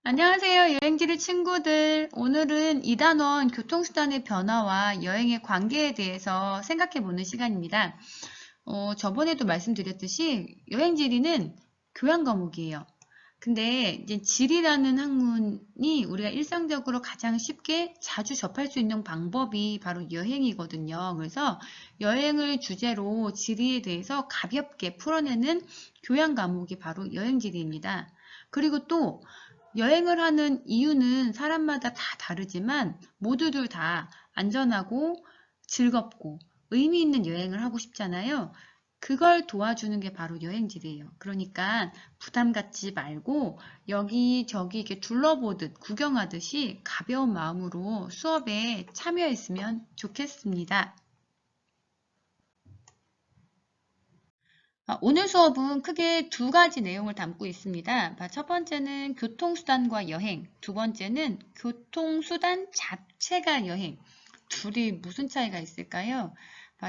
안녕하세요, 여행지리 친구들. 오늘은 2단원 교통수단의 변화와 여행의 관계에 대해서 생각해보는 시간입니다. 저번에도 말씀드렸듯이 여행지리는 교양 과목이에요. 근데 이제 지리라는 학문이 우리가 일상적으로 가장 쉽게 자주 접할 수 있는 방법이 바로 여행이거든요. 그래서 여행을 주제로 지리에 대해서 가볍게 풀어내는 교양 과목이 바로 여행지리입니다. 그리고 또 여행을 하는 이유는 사람마다 다 다르지만 모두들 다 안전하고 즐겁고 의미 있는 여행을 하고 싶잖아요. 그걸 도와주는 게 바로 여행지예요. 그러니까 부담 갖지 말고 여기저기 이렇게 둘러보듯 구경하듯이 가벼운 마음으로 수업에 참여했으면 좋겠습니다. 오늘 수업은 크게 두 가지 내용을 담고 있습니다. 첫 번째는 교통수단과 여행, 두 번째는 교통수단 자체가 여행. 둘이 무슨 차이가 있을까요?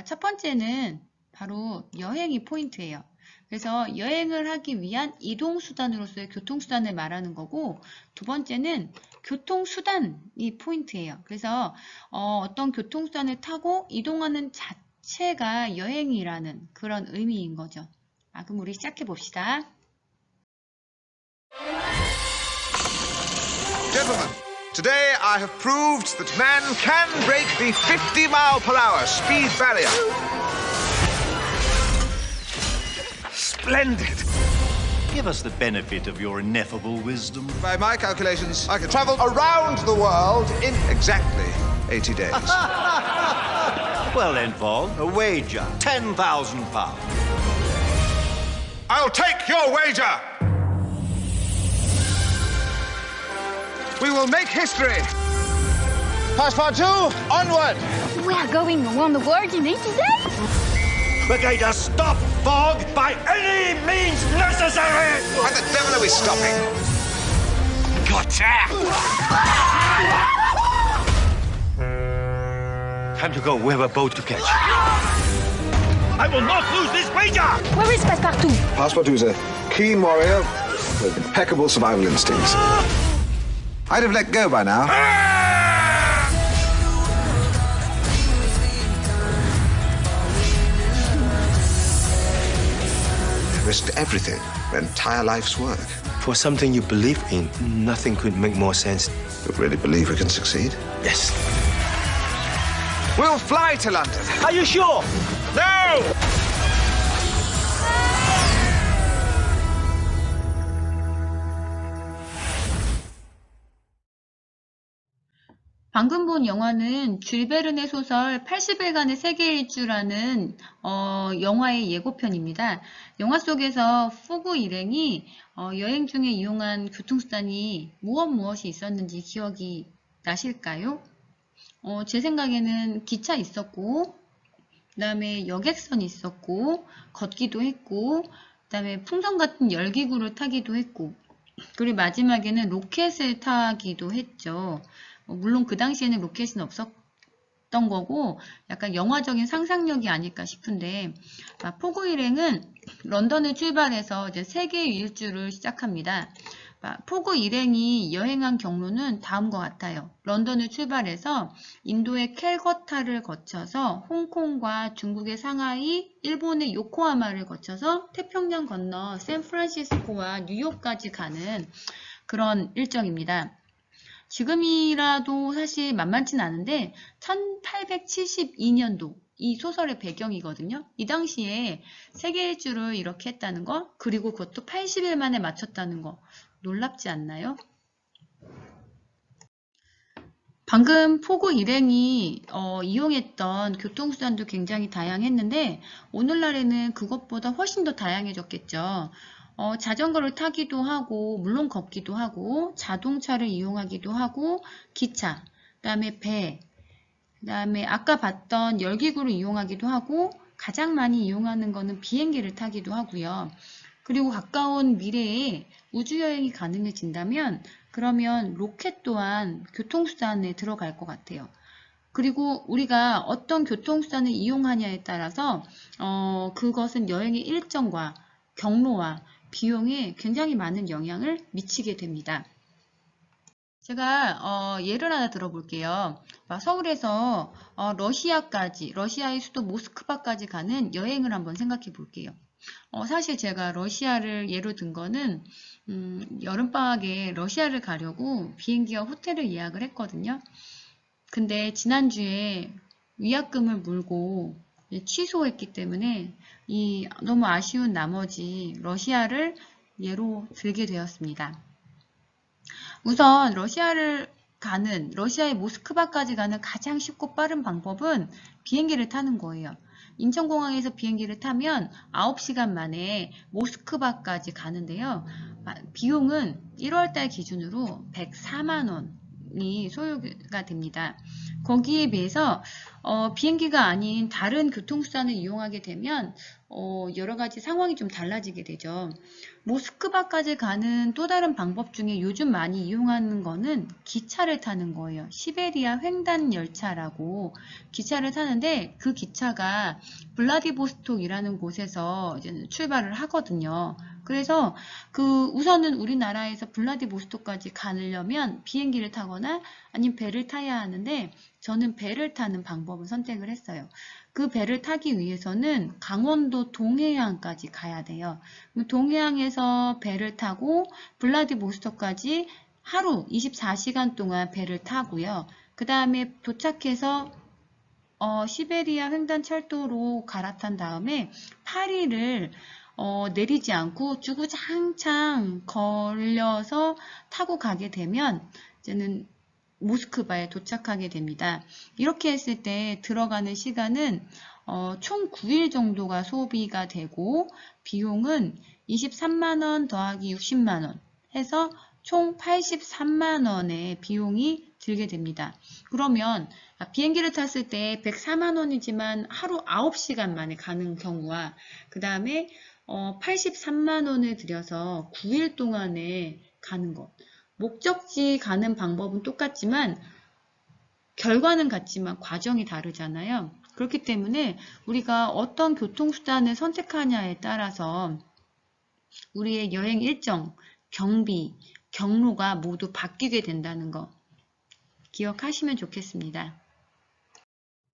첫 번째는 바로 여행이 포인트예요. 그래서 여행을 하기 위한 이동수단으로서의 교통수단을 말하는 거고, 두 번째는 교통수단이 포인트예요. 그래서 어떤 교통수단을 타고 이동하는 자체가 여행이라는 그런 의미인 거죠. 그럼 우리 시작해 봅시다. Gentlemen, today I have proved that man can break the 50-mile-per-hour speed barrier. Splendid. Give us the benefit of your ineffable wisdom. By my calculations, I can travel around the world in exactly 80 days. Well then, Paul, a wager. £10,000. I'll take your wager! We will make history! Passepartout, onward! We are going around the world in 80 days? We're going to stop fog by any means necessary! Why the devil are we stopping? Gotcha! Time to go. We have a boat to catch. I will not lose this wager! Where is Passepartout? Passepartout is a keen warrior with impeccable survival instincts. I'd have let go by now. They risked everything, their entire life's work. For something you believe in, nothing could make more sense. You really believe we can succeed? Yes. We'll fly to London. Are you sure? No! 방금 본 영화는 줄 베른의 소설 80일간의 세계 일주라는 영화의 예고편입니다. 영화 속에서 포그 일행이 여행 중에 이용한 교통수단이 무엇이 있었는지 기억이 나실까요? 제 생각에는 기차 있었고, 그 다음에 여객선이 있었고, 걷기도 했고, 그 다음에 풍선 같은 열기구를 타기도 했고, 그리고 마지막에는 로켓을 타기도 했죠. 물론 그 당시에는 로켓은 없었던 거고 약간 영화적인 상상력이 아닐까 싶은데, 포그 일행은 런던을 출발해서 이제 세계 일주를 시작합니다. 포그 일행이 여행한 경로는 다음과 같아요. 런던을 출발해서 인도의 캘커타를 거쳐서 홍콩과 중국의 상하이, 일본의 요코하마를 거쳐서 태평양 건너 샌프란시스코와 뉴욕까지 가는 그런 일정입니다. 지금이라도 사실 만만치는 않은데 1872년도 이 소설의 배경이거든요. 이 당시에 세계 일주를 이렇게 했다는 거, 그리고 그것도 80일 만에 마쳤다는 거 놀랍지 않나요? 방금 포그 일행이 이용했던 교통수단도 굉장히 다양했는데 오늘날에는 그것보다 훨씬 더 다양해졌겠죠. 자전거를 타기도 하고, 물론 걷기도 하고, 자동차를 이용하기도 하고, 기차, 그 다음에 배, 그 다음에 아까 봤던 열기구를 이용하기도 하고, 가장 많이 이용하는 거는 비행기를 타기도 하고요. 그리고 가까운 미래에 우주여행이 가능해진다면 그러면 로켓 또한 교통수단에 들어갈 것 같아요. 그리고 우리가 어떤 교통수단을 이용하냐에 따라서 그것은 여행의 일정과 경로와 비용에 굉장히 많은 영향을 미치게 됩니다. 제가 예를 하나 들어볼게요. 서울에서 러시아의 수도 모스크바까지 가는 여행을 한번 생각해 볼게요. 사실 제가 러시아를 예로 든 거는 여름방학에 러시아를 가려고 비행기와 호텔을 예약을 했거든요. 근데 지난주에 위약금을 물고 취소했기 때문에 너무 아쉬운 나머지 러시아를 예로 들게 되었습니다. 우선 러시아의 모스크바까지 가는 가장 쉽고 빠른 방법은 비행기를 타는 거예요. 인천공항에서 비행기를 타면 9시간 만에 모스크바까지 가는데요. 비용은 1월달 기준으로 104만 원이 소요가 됩니다. 거기에 비해서 비행기가 아닌 다른 교통수단을 이용하게 되면 여러 가지 상황이 좀 달라지게 되죠. 모스크바까지 가는 또 다른 방법 중에 요즘 많이 이용하는 거는 기차를 타는 거예요. 시베리아 횡단 열차라고 기차를 타는데 그 기차가 블라디보스톡이라는 곳에서 이제 출발을 하거든요. 그래서 우선은 우리나라에서 블라디보스톡까지 가려면 비행기를 타거나 아니면 배를 타야 하는데 저는 배를 타는 방법을 선택을 했어요. 그 배를 타기 위해서는 강원도 동해안까지 가야 돼요. 동해안에서 배를 타고 블라디보스톡까지 하루 24시간 동안 배를 타고요. 그 다음에 도착해서 시베리아 횡단철도로 갈아탄 다음에 파리를 내리지 않고 주구장창 걸려서 타고 가게 되면 이제는 모스크바에 도착하게 됩니다. 이렇게 했을 때 들어가는 시간은 총 9일 정도가 소비가 되고 비용은 23만원 더하기 60만원 해서 총 83만원의 비용이 들게 됩니다. 그러면 비행기를 탔을 때 104만원이지만 하루 9시간 만에 가는 경우와 그 다음에 83만원을 들여서 9일 동안에 가는 것. 목적지 가는 방법은 똑같지만 결과는 같지만 과정이 다르잖아요. 그렇기 때문에 우리가 어떤 교통수단을 선택하냐에 따라서 우리의 여행 일정, 경비, 경로가 모두 바뀌게 된다는 거 기억하시면 좋겠습니다.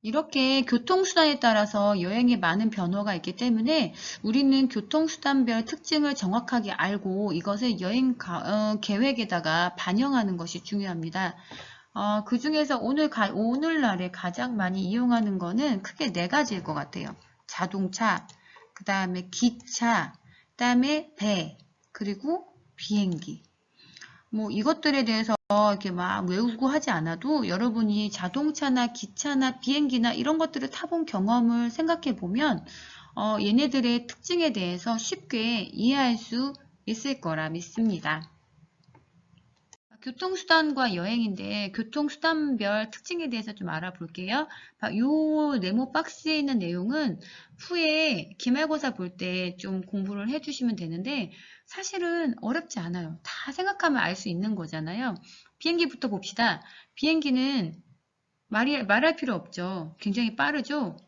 이렇게 교통수단에 따라서 여행에 많은 변화가 있기 때문에 우리는 교통수단별 특징을 정확하게 알고 이것을 여행 계획에다가 반영하는 것이 중요합니다. 그 중에서 오늘날에 가장 많이 이용하는 거는 크게 4가지일 것 같아요. 자동차, 그 다음에 기차, 그 다음에 배, 그리고 비행기. 이것들에 대해서 이렇게 막 외우고 하지 않아도 여러분이 자동차나 기차나 비행기나 이런 것들을 타본 경험을 생각해 보면 얘네들의 특징에 대해서 쉽게 이해할 수 있을 거라 믿습니다. 교통수단과 여행인데 교통수단별 특징에 대해서 좀 알아볼게요. 이 네모 박스에 있는 내용은 후에 기말고사 볼 때 좀 공부를 해주시면 되는데 사실은 어렵지 않아요. 다 생각하면 알 수 있는 거잖아요. 비행기부터 봅시다. 비행기는 말할 필요 없죠. 굉장히 빠르죠.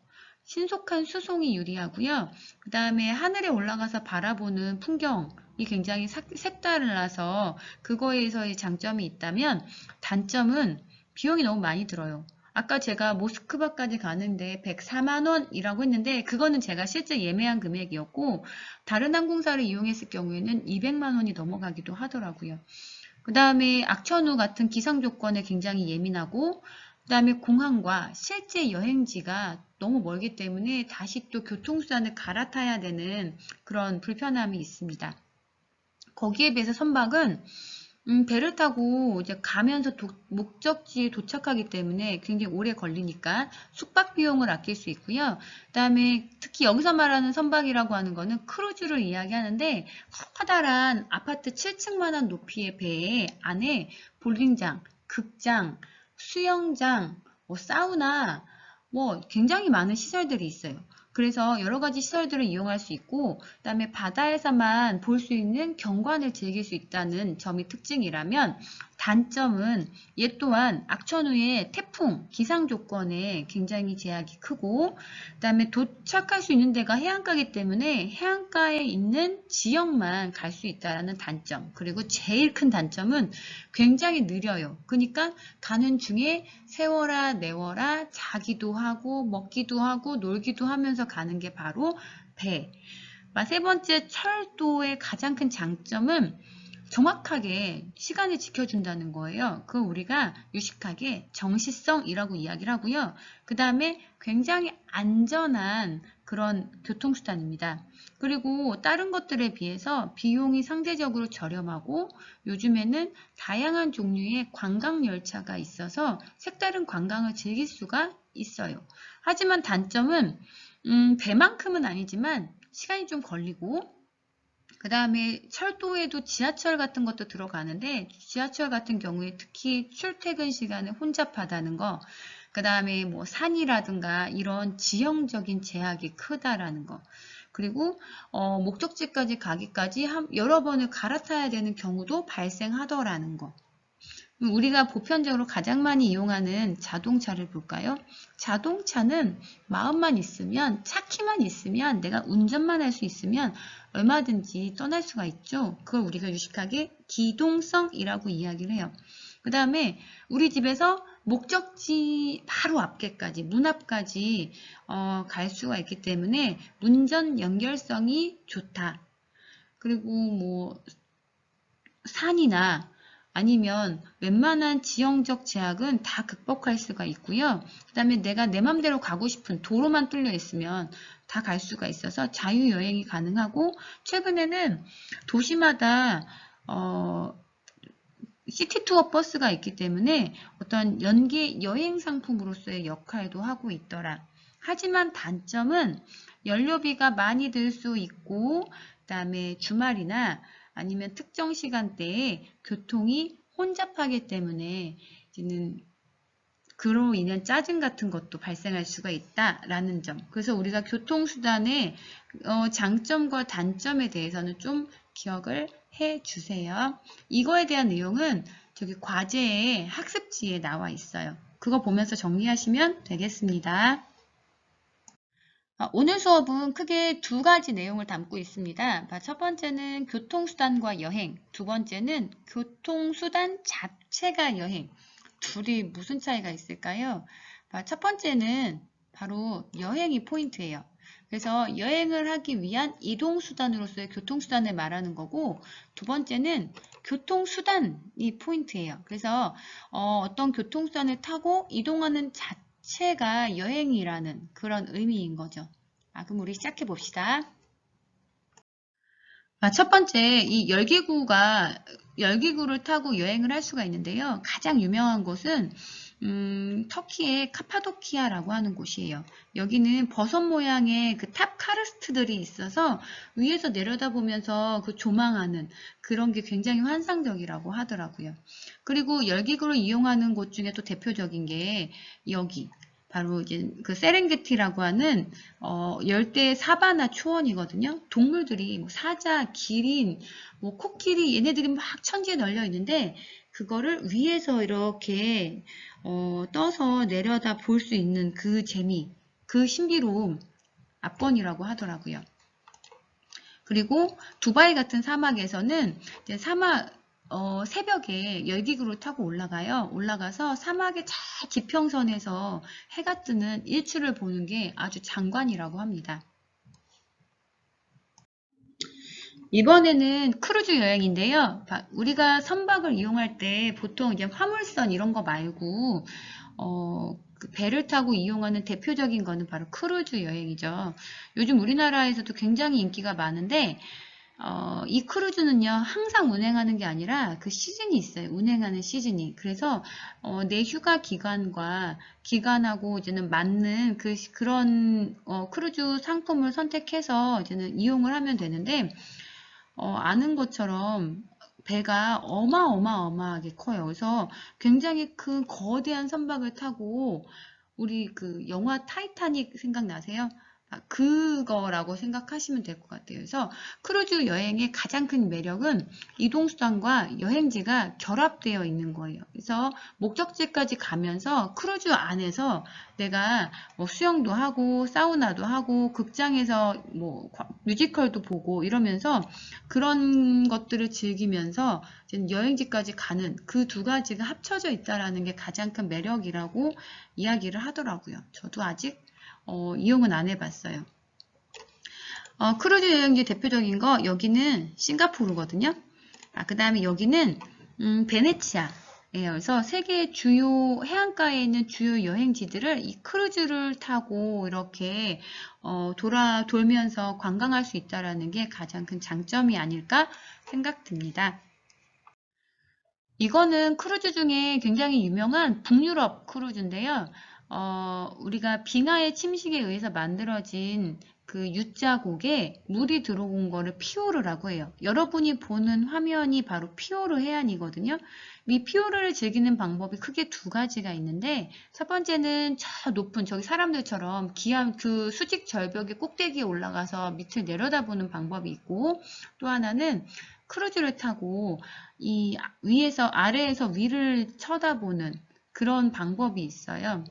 신속한 수송이 유리하고요. 그 다음에 하늘에 올라가서 바라보는 풍경이 굉장히 색달라서 그거에서의 장점이 있다면 단점은 비용이 너무 많이 들어요. 아까 제가 모스크바까지 가는데 104만 원이라고 했는데 그거는 제가 실제 예매한 금액이었고 다른 항공사를 이용했을 경우에는 200만 원이 넘어가기도 하더라고요. 그 다음에 악천후 같은 기상 조건에 굉장히 예민하고 그 다음에 공항과 실제 여행지가 너무 멀기 때문에 다시 또 교통수단을 갈아타야 되는 그런 불편함이 있습니다. 거기에 비해서 선박은 배를 타고 이제 가면서 목적지에 도착하기 때문에 굉장히 오래 걸리니까 숙박 비용을 아낄 수 있고요. 그 다음에 특히 여기서 말하는 선박이라고 하는 거는 크루즈를 이야기하는데 커다란 아파트 7층만한 높이의 배 안에 볼링장, 극장, 수영장, 사우나, 굉장히 많은 시설들이 있어요. 그래서 여러 가지 시설들을 이용할 수 있고, 그 다음에 바다에서만 볼 수 있는 경관을 즐길 수 있다는 점이 특징이라면, 단점은 얘 또한 악천 후에 태풍, 기상 조건에 굉장히 제약이 크고, 그 다음에 도착할 수 있는 데가 해안가이기 때문에 해안가에 있는 지역만 갈 수 있다는 단점. 그리고 제일 큰 단점은 굉장히 느려요. 그러니까 가는 중에 세워라 내워라 자기도 하고 먹기도 하고 놀기도 하면서 가는 게 바로 배. 세 번째, 철도의 가장 큰 장점은 정확하게 시간을 지켜준다는 거예요. 그 우리가 유식하게 정시성이라고 이야기를 하고요. 그 다음에 굉장히 안전한 그런 교통수단입니다. 그리고 다른 것들에 비해서 비용이 상대적으로 저렴하고 요즘에는 다양한 종류의 관광열차가 있어서 색다른 관광을 즐길 수가 있어요. 하지만 단점은 배만큼은 아니지만 시간이 좀 걸리고, 그 다음에 철도에도 지하철 같은 것도 들어가는데 지하철 같은 경우에 특히 출퇴근 시간에 혼잡하다는 거, 그 다음에 뭐 산이라든가 이런 지형적인 제약이 크다라는 거, 그리고 목적지까지 가기까지 여러 번을 갈아타야 되는 경우도 발생하더라는 거. 우리가 보편적으로 가장 많이 이용하는 자동차를 볼까요? 자동차는 마음만 있으면, 차 키만 있으면, 내가 운전만 할 수 있으면 얼마든지 떠날 수가 있죠. 그걸 우리가 유식하게 기동성이라고 이야기를 해요. 그 다음에 우리 집에서 목적지 바로 앞에까지, 문 앞까지 갈 수가 있기 때문에 운전 연결성이 좋다. 그리고 뭐 산이나 아니면 웬만한 지형적 제약은 다 극복할 수가 있고요. 그 다음에 내가 내 맘대로 가고 싶은 도로만 뚫려 있으면 다 갈 수가 있어서 자유여행이 가능하고, 최근에는 도시마다 시티투어 버스가 있기 때문에 어떤 연계 여행 상품으로서의 역할도 하고 있더라. 하지만 단점은 연료비가 많이 들 수 있고, 그 다음에 주말이나 아니면 특정 시간대에 교통이 혼잡하기 때문에 이제는 그로 인한 짜증 같은 것도 발생할 수가 있다라는 점. 그래서 우리가 교통수단의 장점과 단점에 대해서는 좀 기억을 해 주세요. 이거에 대한 내용은 저기 과제에 학습지에 나와 있어요. 그거 보면서 정리하시면 되겠습니다. 오늘 수업은 크게 두 가지 내용을 담고 있습니다. 첫 번째는 교통수단과 여행, 두 번째는 교통수단 자체가 여행. 둘이 무슨 차이가 있을까요? 첫 번째는 바로 여행이 포인트예요. 그래서 여행을 하기 위한 이동수단으로서의 교통수단을 말하는 거고, 두 번째는 교통수단이 포인트예요. 그래서 어떤 교통수단을 타고 이동하는 자체가 여행이라는 그런 의미인 거죠. 그럼 우리 시작해 봅시다. 첫 번째, 이 열기구를 타고 여행을 할 수가 있는데요. 가장 유명한 곳은 터키의 카파도키아라고 하는 곳이에요. 여기는 버섯 모양의 그 탑 카르스트들이 있어서 위에서 내려다보면서 그 조망하는 그런 게 굉장히 환상적이라고 하더라고요. 그리고 열기구를 이용하는 곳 중에 또 대표적인 게 여기 바로 이제 그 세렝게티라고 하는 열대 사바나 초원이거든요. 동물들이 뭐 사자, 기린, 뭐 코끼리 얘네들이 막 천지에 널려 있는데 그거를 위에서 이렇게 떠서 내려다 볼 수 있는 그 재미, 그 신비로움 압권이라고 하더라고요. 그리고 두바이 같은 사막에서는 이제 새벽에 열기구를 타고 올라가요. 올라가서 사막의 저 지평선에서 해가 뜨는 일출을 보는 게 아주 장관이라고 합니다. 이번에는 크루즈 여행인데요. 우리가 선박을 이용할 때 보통 이제 화물선 이런 거 말고 그 배를 타고 이용하는 대표적인 거는 바로 크루즈 여행이죠. 요즘 우리나라에서도 굉장히 인기가 많은데 이 크루즈는요, 항상 운행하는 게 아니라 그 시즌이 있어요. 운행하는 시즌이. 그래서 내 휴가 기간하고 이제는 맞는 그런 크루즈 상품을 선택해서 이제는 이용을 하면 되는데, 아는 것처럼 배가 어마어마하게 커요. 그래서 굉장히 큰 거대한 선박을 타고, 우리 그 영화 타이타닉 생각나세요? 그거라고 생각하시면 될 것 같아요. 그래서 크루즈 여행의 가장 큰 매력은 이동수단과 여행지가 결합되어 있는 거예요. 그래서 목적지까지 가면서 크루즈 안에서 내가 뭐 수영도 하고 사우나도 하고 극장에서 뭐 뮤지컬도 보고 이러면서 그런 것들을 즐기면서 여행지까지 가는 그 두 가지가 합쳐져 있다라는 게 가장 큰 매력이라고 이야기를 하더라고요. 저도 아직 이용은 안 해봤어요. 크루즈 여행지 대표적인 거 여기는 싱가포르거든요. 그 다음에 여기는 베네치아. 그래서 세계 주요 해안가에 있는 주요 여행지들을 이 크루즈를 타고 이렇게 돌면서 관광할 수 있다라는 게 가장 큰 장점이 아닐까 생각됩니다. 이거는 크루즈 중에 굉장히 유명한 북유럽 크루즈인데요. 우리가 빙하의 침식에 의해서 만들어진 그 U자곡에 물이 들어온 거를 피오르라고 해요. 여러분이 보는 화면이 바로 피오르 해안이거든요. 이 피오르를 즐기는 방법이 크게 두 가지가 있는데, 첫 번째는 저 높은 저기 사람들처럼 기암 그 수직 절벽의 꼭대기에 올라가서 밑을 내려다보는 방법이 있고, 또 하나는 크루즈를 타고 이 위에서 아래에서 위를 쳐다보는 그런 방법이 있어요.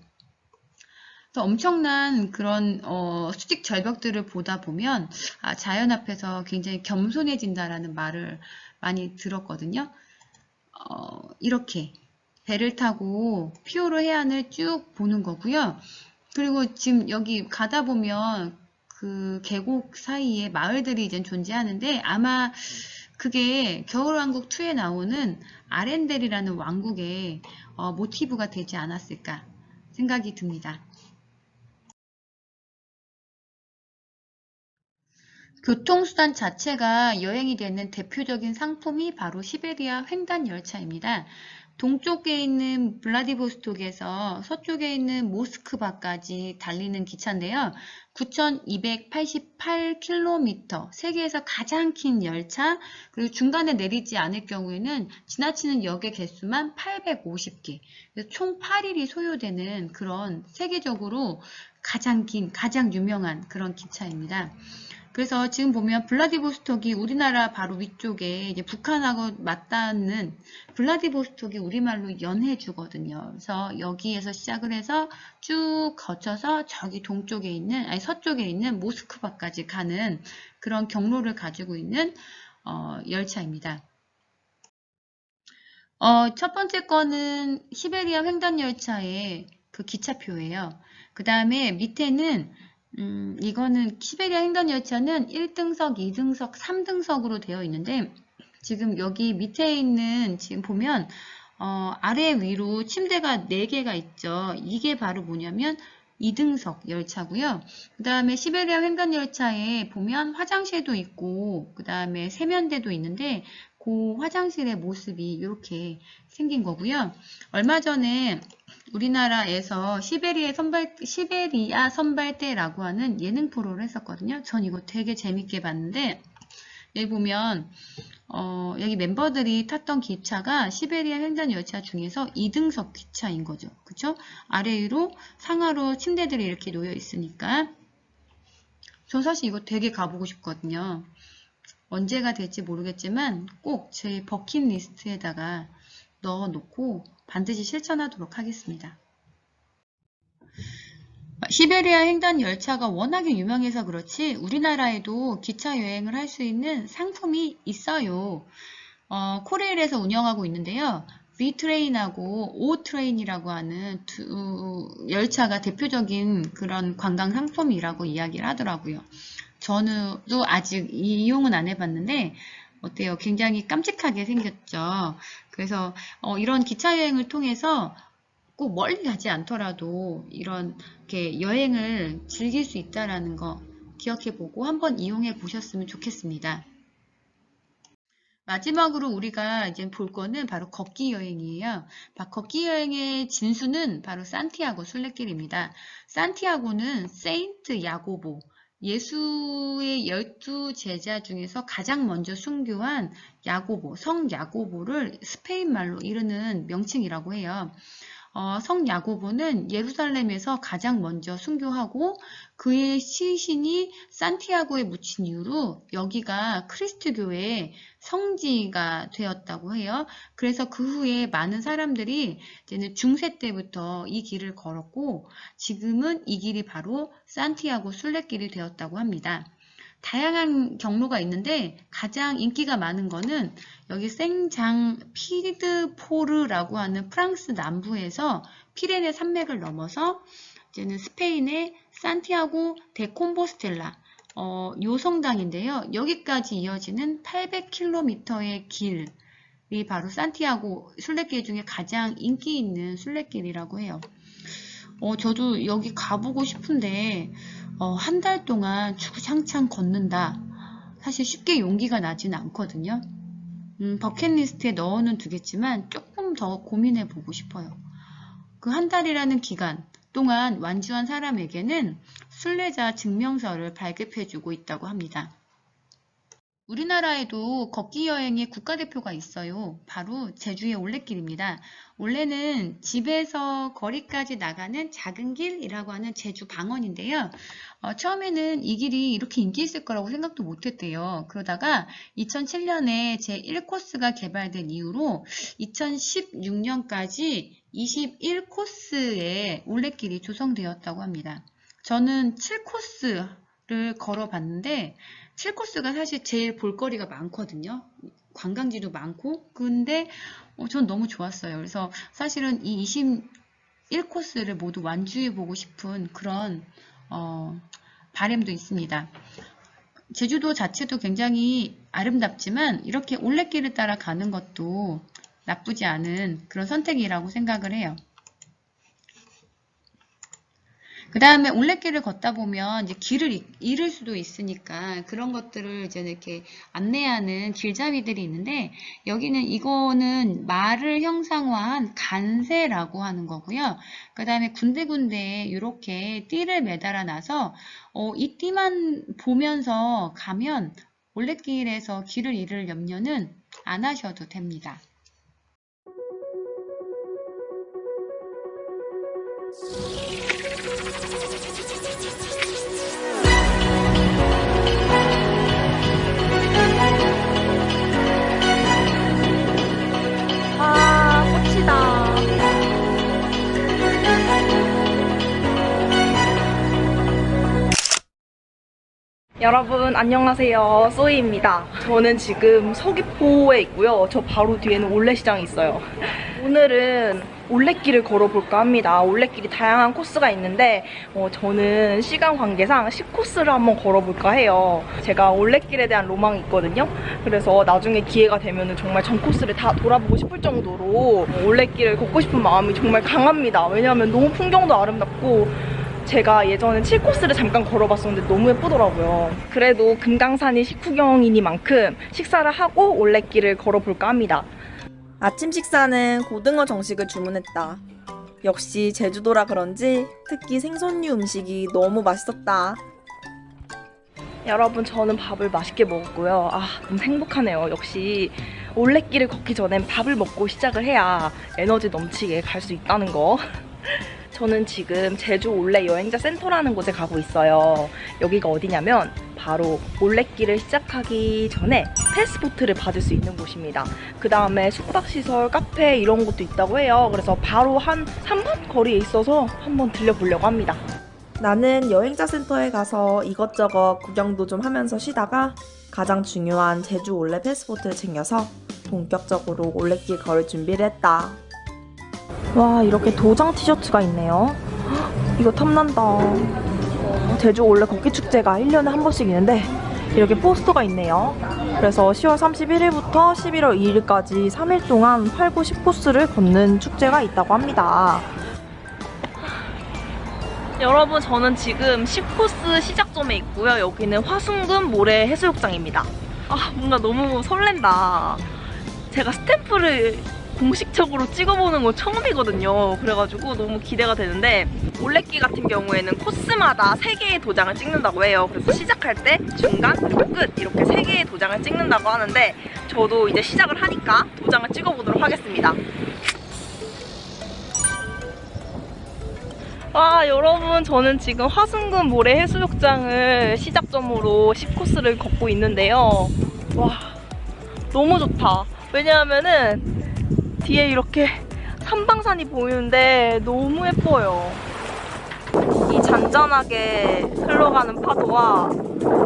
엄청난 그런 수직 절벽들을 보다 보면 자연 앞에서 굉장히 겸손해진다라는 말을 많이 들었거든요. 이렇게 배를 타고 피오르 해안을 쭉 보는 거고요. 그리고 지금 여기 가다 보면 그 계곡 사이에 마을들이 이제 존재하는데 아마 그게 겨울왕국 2에 나오는 아렌델이라는 왕국의 모티브가 되지 않았을까 생각이 듭니다. 교통수단 자체가 여행이 되는 대표적인 상품이 바로 시베리아 횡단 열차입니다. 동쪽에 있는 블라디보스톡에서 서쪽에 있는 모스크바까지 달리는 기차인데요. 9,288km, 세계에서 가장 긴 열차, 그리고 중간에 내리지 않을 경우에는 지나치는 역의 개수만 850개, 총 8일이 소요되는 그런 세계적으로 가장 긴, 가장 유명한 그런 기차입니다. 그래서 지금 보면 블라디보스톡이 우리나라 바로 위쪽에 이제 북한하고 맞닿는 블라디보스톡이 우리말로 연해주거든요. 그래서 여기에서 시작을 해서 쭉 거쳐서 저기 동쪽에 있는, 아니 서쪽에 있는 모스크바까지 가는 그런 경로를 가지고 있는 열차입니다. 첫 번째 거는 시베리아 횡단열차의 그 기차표예요. 그 다음에 밑에는 이거는 시베리아 횡단열차는 1등석, 2등석, 3등석으로 되어 있는데 지금 여기 밑에 있는 지금 보면 아래 위로 침대가 4개가 있죠. 이게 바로 뭐냐면 2등석 열차고요. 그 다음에 시베리아 횡단열차에 보면 화장실도 있고 그 다음에 세면대도 있는데 그 화장실의 모습이 이렇게 생긴 거고요. 얼마 전에 우리나라에서 시베리아 선발대라고 하는 예능 프로를 했었거든요. 전 이거 되게 재밌게 봤는데 여기 보면 여기 멤버들이 탔던 기차가 시베리아 횡단 열차 중에서 2등석 기차인 거죠. 그쵸? 아래 위로 상하로 침대들이 이렇게 놓여 있으니까 저 사실 이거 되게 가보고 싶거든요. 언제가 될지 모르겠지만 꼭 제 버킷리스트에다가 넣어놓고 반드시 실천하도록 하겠습니다. 시베리아 횡단 열차가 워낙에 유명해서 그렇지 우리나라에도 기차 여행을 할 수 있는 상품이 있어요. 코레일에서 운영하고 있는데요. V트레인하고 O트레인이라고 하는 두 열차가 대표적인 그런 관광 상품이라고 이야기를 하더라고요. 저도 아직 이용은 안 해봤는데 어때요? 굉장히 깜찍하게 생겼죠. 그래서 이런 기차 여행을 통해서 꼭 멀리 가지 않더라도 이렇게 여행을 즐길 수 있다는 거 기억해보고 한번 이용해 보셨으면 좋겠습니다. 마지막으로 우리가 이제 볼 거는 바로 걷기 여행이에요. 걷기 여행의 진수는 바로 산티아고 순례길입니다. 산티아고는 세인트 야고보, 예수의 12제자 중에서 가장 먼저 순교한 야고보, 성 야고보를 스페인 말로 이르는 명칭이라고 해요. 성 야고보는 예루살렘에서 가장 먼저 순교하고 그의 시신이 산티아고에 묻힌 이후로 여기가 크리스트교의 성지가 되었다고 해요. 그래서 그 후에 많은 사람들이 이제는 중세 때부터 이 길을 걸었고 지금은 이 길이 바로 산티아고 순례길이 되었다고 합니다. 다양한 경로가 있는데 가장 인기가 많은 거는 여기 생장 피드포르라고 하는 프랑스 남부에서 피레네 산맥을 넘어서 이제는 스페인의 산티아고 데 콤보스텔라 요 성당인데요. 여기까지 이어지는 800km의 길이 바로 산티아고 순례길 중에 가장 인기 있는 순례길이라고 해요. 저도 여기 가보고 싶은데 한 달 동안 주구장창 걷는다. 사실 쉽게 용기가 나지는 않거든요. 버킷리스트에 넣어는 두겠지만 조금 더 고민해 보고 싶어요. 그 한 달이라는 기간 동안 완주한 사람에게는 순례자 증명서를 발급해주고 있다고 합니다. 우리나라에도 걷기 여행의 국가대표가 있어요. 바로 제주의 올레길입니다. 원래는 집에서 거리까지 나가는 작은 길이라고 하는 제주 방언인데요. 처음에는 이 길이 이렇게 인기 있을 거라고 생각도 못했대요. 그러다가 2007년에 제1코스가 개발된 이후로 2016년까지 21코스의 올레길이 조성되었다고 합니다. 저는 7코스를 걸어봤는데 7코스가 사실 제일 볼거리가 많거든요. 관광지도 많고. 근데 전 너무 좋았어요. 그래서 사실은 이 21코스를 모두 완주해보고 싶은 그런 바람도 있습니다. 제주도 자체도 굉장히 아름답지만 이렇게 올레길을 따라 가는 것도 나쁘지 않은 그런 선택이라고 생각을 해요. 그 다음에 올레길을 걷다 보면 이제 길을 잃을 수도 있으니까 그런 것들을 이제 이렇게 안내하는 길잡이들이 있는데 여기는 이거는 말을 형상화한 간세라고 하는 거고요. 그 다음에 군데군데 이렇게 띠를 매달아 놔서 이 띠만 보면서 가면 올레길에서 길을 잃을 염려는 안 하셔도 됩니다. 꽃이다. 여러분 안녕하세요. 쏘이입니다. 저는 지금 서귀포에 있고요. 저 바로 뒤에는 올레시장이 있어요. 오늘은 올레길을 걸어볼까 합니다. 올레길이 다양한 코스가 있는데 저는 시간 관계상 10코스를 한번 걸어볼까 해요. 제가 올레길에 대한 로망이 있거든요. 그래서 나중에 기회가 되면 정말 전 코스를 다 돌아보고 싶을 정도로 올레길을 걷고 싶은 마음이 정말 강합니다. 왜냐하면 너무 풍경도 아름답고 제가 예전에 7코스를 잠깐 걸어봤었는데 너무 예쁘더라고요. 그래도 금강산이 식후경이니만큼 식사를 하고 올레길을 걸어볼까 합니다. 아침 식사는 고등어 정식을 주문했다. 역시 제주도라 그런지 특히 생선류 음식이 너무 맛있었다. 여러분 저는 밥을 맛있게 먹었고요. 너무 행복하네요. 역시 올레길을 걷기 전엔 밥을 먹고 시작을 해야 에너지 넘치게 갈 수 있다는 거. 저는 지금 제주 올레 여행자 센터라는 곳에 가고 있어요. 여기가 어디냐면 바로 올레길을 시작하기 전에 패스포트를 받을 수 있는 곳입니다. 그 다음에 숙박시설, 카페 이런 것도 있다고 해요. 그래서 바로 한 3분 거리에 있어서 한번 들려보려고 합니다. 나는 여행자 센터에 가서 이것저것 구경도 좀 하면서 쉬다가 가장 중요한 제주 올레 패스포트를 챙겨서 본격적으로 올레길 걸을 준비를 했다. 와, 이렇게 도장 티셔츠가 있네요. 이거 탐난다. 제주 올레 걷기 축제가 1년에 한 번씩 있는데 이렇게 포스터가 있네요. 그래서 10월 31일부터 11월 2일까지 3일 동안 8, 9, 10코스를 걷는 축제가 있다고 합니다. 여러분 저는 지금 10코스 시작점에 있고요. 여기는 화순금 모래 해수욕장입니다. 뭔가 너무 설렌다. 제가 스탬프를 공식적으로 찍어보는 건 처음이거든요. 그래가지고 너무 기대가 되는데 올레길 같은 경우에는 코스마다 3개의 도장을 찍는다고 해요. 그래서 시작할 때, 중간, 그리고 끝 이렇게 3개의 도장을 찍는다고 하는데 저도 이제 시작을 하니까 도장을 찍어보도록 하겠습니다. 와, 여러분, 저는 지금 화순금 모래 해수욕장을 시작점으로 10코스를 걷고 있는데요. 와, 너무 좋다. 왜냐하면은 뒤에 이렇게 삼방산이 보이는데 너무 예뻐요. 이 잔잔하게 흘러가는 파도와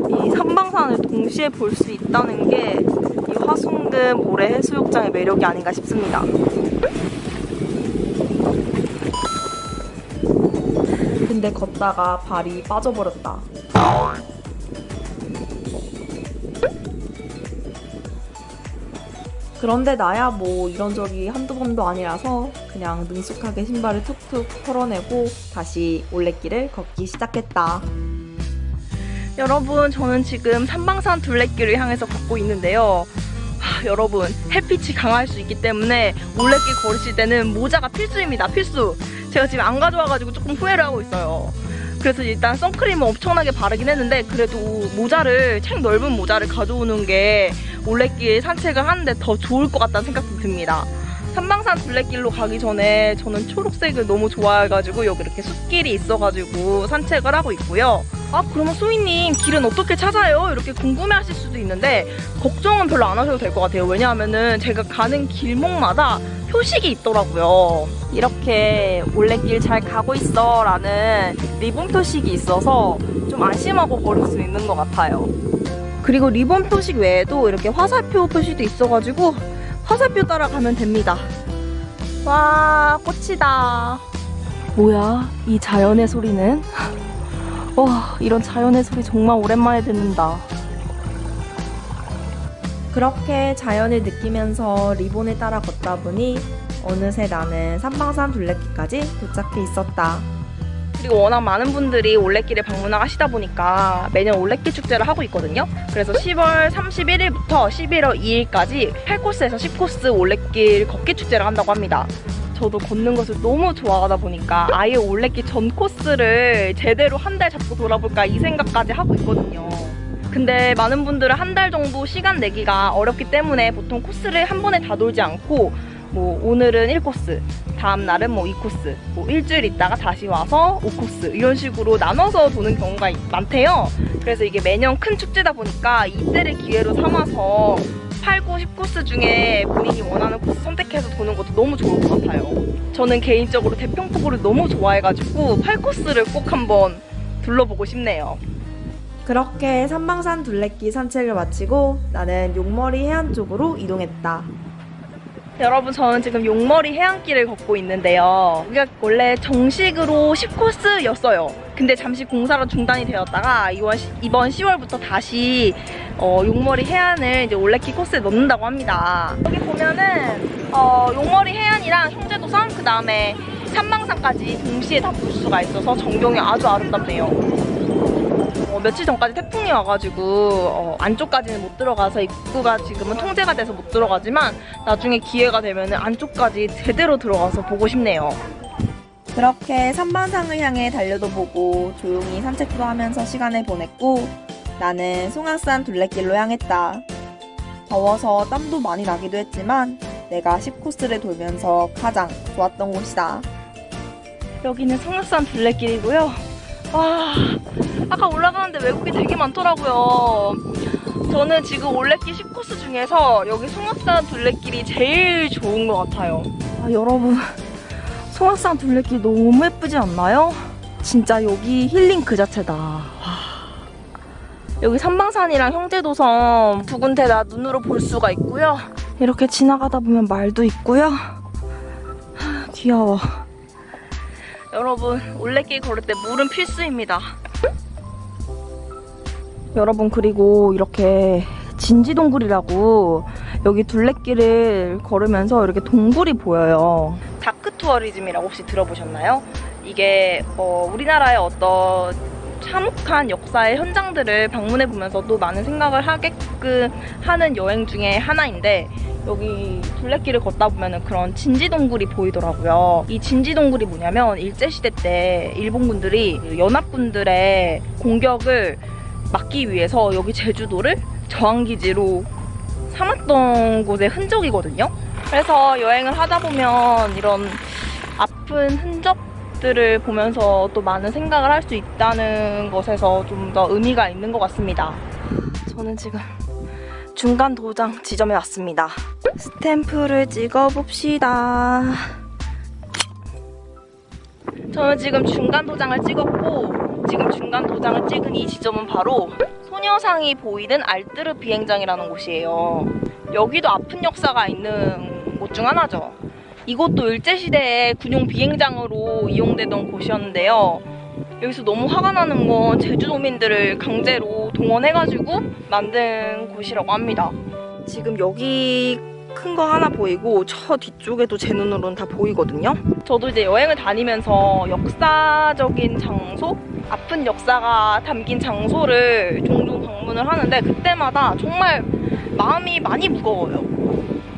이 삼방산을 동시에 볼 수 있다는 게 이 화순금 모래 해수욕장의 매력이 아닌가 싶습니다. 근데 걷다가 발이 빠져버렸다. 그런데 나야 뭐 이런 적이 한두 번도 아니라서 그냥 능숙하게 신발을 툭툭 털어내고 다시 올레길을 걷기 시작했다. 여러분, 저는 지금 삼방산 둘레길을 향해서 걷고 있는데요. 여러분, 햇빛이 강할 수 있기 때문에 올레길 걸으실 때는 모자가 필수입니다. 필수. 제가 지금 안 가져와가지고 조금 후회를 하고 있어요. 그래서 일단 선크림을 엄청나게 바르긴 했는데 그래도 모자를, 책 넓은 모자를 가져오는 게 올레길 산책을 하는데 더 좋을 것 같다는 생각도 듭니다. 삼방산 둘레길로 가기 전에 저는 초록색을 너무 좋아해가지고 여기 이렇게 숲길이 있어가지고 산책을 하고 있고요. 아, 그러면 소희님 길은 어떻게 찾아요? 이렇게 궁금해하실 수도 있는데 걱정은 별로 안 하셔도 될 것 같아요. 왜냐하면은 제가 가는 길목마다 표식이 있더라고요. 이렇게 올레길 잘 가고 있어 라는 리본 표식이 있어서 좀 안심하고 걸을 수 있는 것 같아요. 그리고 리본 표식 외에도 이렇게 화살표 표시도 있어가지고 화살표 따라가면 됩니다. 와, 꽃이다. 뭐야, 이 자연의 소리는? 와, 이런 자연의 소리 정말 오랜만에 듣는다. 그렇게 자연을 느끼면서 리본을 따라 걷다 보니 어느새 나는 삼방산 둘레길까지 도착해 있었다. 그리고 워낙 많은 분들이 올레길을 방문하시다 보니까 매년 올레길 축제를 하고 있거든요. 그래서 10월 31일부터 11월 2일까지 8코스에서 10코스 올레길 걷기 축제를 한다고 합니다. 저도 걷는 것을 너무 좋아하다 보니까 아예 올레길 전 코스를 제대로 한 달 잡고 돌아볼까 이 생각까지 하고 있거든요. 근데 많은 분들은 한 달 정도 시간 내기가 어렵기 때문에 보통 코스를 한 번에 다 돌지 않고 뭐 오늘은 1코스, 다음 날은 뭐 2코스, 뭐 일주일 있다가 다시 와서 5코스 이런 식으로 나눠서 도는 경우가 많대요. 그래서 이게 매년 큰 축제다 보니까 이때를 기회로 삼아서 8, 9, 10코스 중에 본인이 원하는 코스 선택해서 도는 것도 너무 좋을 것 같아요. 저는 개인적으로 대평포구를 너무 좋아해가지고 8코스를 꼭 한번 둘러보고 싶네요. 그렇게 삼방산 둘레길 산책을 마치고 나는 용머리 해안 쪽으로 이동했다. 여러분, 저는 지금 용머리 해안길을 걷고 있는데요. 여기가 원래 정식으로 10코스였어요. 근데 잠시 공사로 중단이 되었다가 이번 10월부터 다시 용머리 해안을 이제 올레길 코스에 넣는다고 합니다. 여기 보면은 용머리 해안이랑 형제도섬, 그 다음에 삼방산까지 동시에 다 볼 수가 있어서 전경이 아주 아름답네요. 며칠 전까지 태풍이 와가지고 안쪽까지는 못 들어가서 입구가 지금은 통제가 돼서 못 들어가지만 나중에 기회가 되면 안쪽까지 제대로 들어가서 보고 싶네요. 그렇게 삼방산을 향해 달려도 보고 조용히 산책도 하면서 시간을 보냈고 나는 송악산 둘레길로 향했다. 더워서 땀도 많이 나기도 했지만 내가 10코스를 돌면서 가장 좋았던 곳이다. 여기는 송악산 둘레길이고요. 와, 아까 올라가는데 외국이 되게 많더라고요. 저는 지금 올레길 10코스 중에서 여기 송악산 둘레길이 제일 좋은 것 같아요. 아, 여러분, 송악산 둘레길 너무 예쁘지 않나요? 진짜 여기 힐링 그 자체다. 와. 여기 삼방산이랑 형제도섬 두 군데 다 눈으로 볼 수가 있고요. 이렇게 지나가다 보면 말도 있고요. 귀여워. 여러분, 올레길 걸을 때 물은 필수입니다. 여러분, 그리고 이렇게 진지동굴이라고 여기 둘레길을 걸으면서 이렇게 동굴이 보여요. 다크 투어리즘이라고 혹시 들어보셨나요? 이게 우리나라의 어떤 참혹한 역사의 현장들을 방문해보면서 또 많은 생각을 하게끔 하는 여행 중에 하나인데 여기 둘레길을 걷다 보면 그런 진지동굴이 보이더라고요. 이 진지동굴이 뭐냐면 일제시대 때 일본군들이 연합군들의 공격을 막기 위해서 여기 제주도를 저항기지로 삼았던 곳의 흔적이거든요. 그래서 여행을 하다 보면 이런 아픈 흔적? 모습들을 보면서 또 많은 생각을 할 수 있다는 것에서 좀 더 의미가 있는 것 같습니다. 저는 지금 중간 도장 지점에 왔습니다. 스탬프를 찍어봅시다. 저는 지금 중간 도장을 찍었고, 지금 중간 도장을 찍은 이 지점은 바로 소녀상이 보이는 알뜨르 비행장이라는 곳이에요. 여기도 아픈 역사가 있는 곳 중 하나죠. 이곳도 일제시대에 군용 비행장으로 이용되던 곳이었는데요. 여기서 너무 화가 나는 건 제주도민들을 강제로 동원해가지고 만든 곳이라고 합니다. 지금 여기 큰 거 하나 보이고 저 뒤쪽에도 제 눈으로는 다 보이거든요. 저도 이제 여행을 다니면서 역사적인 장소, 아픈 역사가 담긴 장소를 종종 방문을 하는데 그때마다 정말 마음이 많이 무거워요.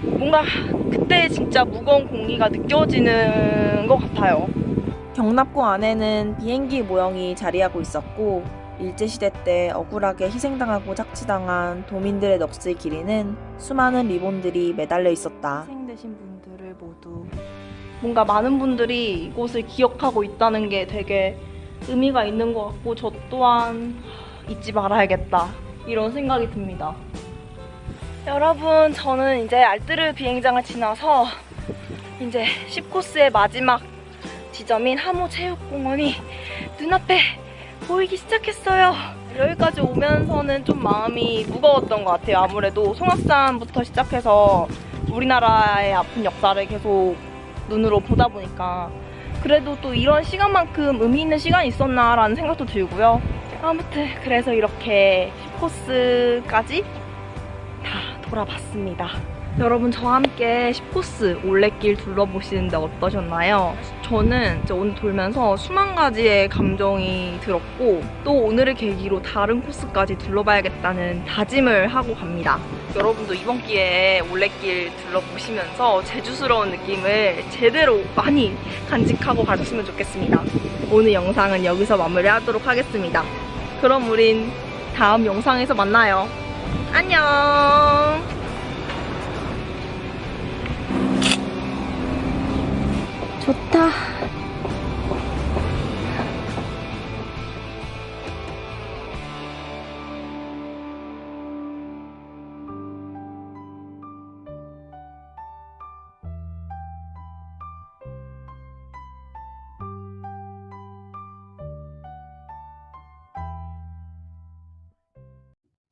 뭔가 그때 진짜 무거운 공기가 느껴지는 것 같아요. 경납고 안에는 비행기 모형이 자리하고 있었고, 일제시대 때 억울하게 희생당하고 착취당한 도민들의 넋을 기리는 수많은 리본들이 매달려 있었다. 희생되신 분들을 모두 뭔가 많은 분들이 이곳을 기억하고 있다는 게 되게 의미가 있는 것 같고, 저 또한 잊지 말아야겠다 이런 생각이 듭니다. 여러분, 저는 이제 알뜨르 비행장을 지나서 이제 10코스의 마지막 지점인 하모체육공원이 눈앞에 보이기 시작했어요. 여기까지 오면서는 좀 마음이 무거웠던 것 같아요. 아무래도 송악산부터 시작해서 우리나라의 아픈 역사를 계속 눈으로 보다 보니까 그래도 또 이런 시간만큼 의미 있는 시간이 있었나라는 생각도 들고요. 아무튼 그래서 이렇게 10코스까지 다 돌아봤습니다. 여러분, 저와 함께 10코스 올레길 둘러보시는데 어떠셨나요? 저는 이제 오늘 돌면서 수만 가지의 감정이 들었고, 또 오늘을 계기로 다른 코스까지 둘러봐야겠다는 다짐을 하고 갑니다. 여러분도 이번 기회에 올레길 둘러보시면서 제주스러운 느낌을 제대로 많이 간직하고 가셨으면 좋겠습니다. 오늘 영상은 여기서 마무리하도록 하겠습니다. 그럼 우린 다음 영상에서 만나요. 안녕! 좋다.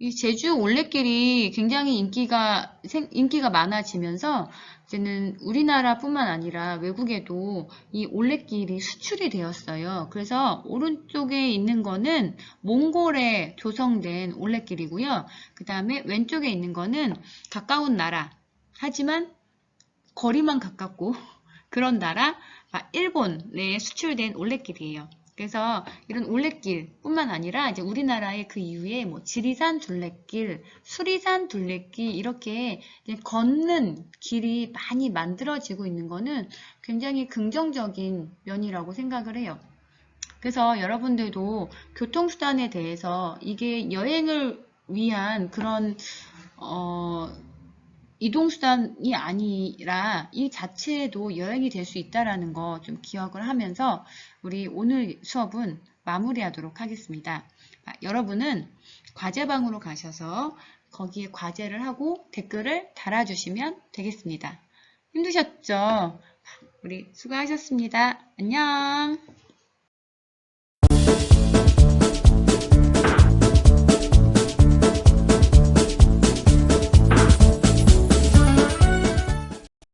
이 제주 올레길이 굉장히 인기가 많아지면서 이제는 우리나라뿐만 아니라 외국에도 이 올레길이 수출이 되었어요. 그래서 오른쪽에 있는 거는 몽골에 조성된 올레길이고요. 그 다음에 왼쪽에 있는 거는 가까운 나라, 하지만 거리만 가깝고 그런 나라, 일본에 수출된 올레길이에요. 그래서 이런 올레길뿐만 아니라 이제 우리나라의 그 이후에 뭐 지리산 둘레길, 수리산 둘레길 이렇게 이제 걷는 길이 많이 만들어지고 있는 거는 굉장히 긍정적인 면이라고 생각을 해요. 그래서 여러분들도 교통수단에 대해서 이게 여행을 위한 그런 이동수단이 아니라 이 자체에도 여행이 될 수 있다는 거 좀 기억을 하면서 우리 오늘 수업은 마무리하도록 하겠습니다. 여러분은 과제방으로 가셔서 거기에 과제를 하고 댓글을 달아주시면 되겠습니다. 힘드셨죠? 우리 수고하셨습니다. 안녕!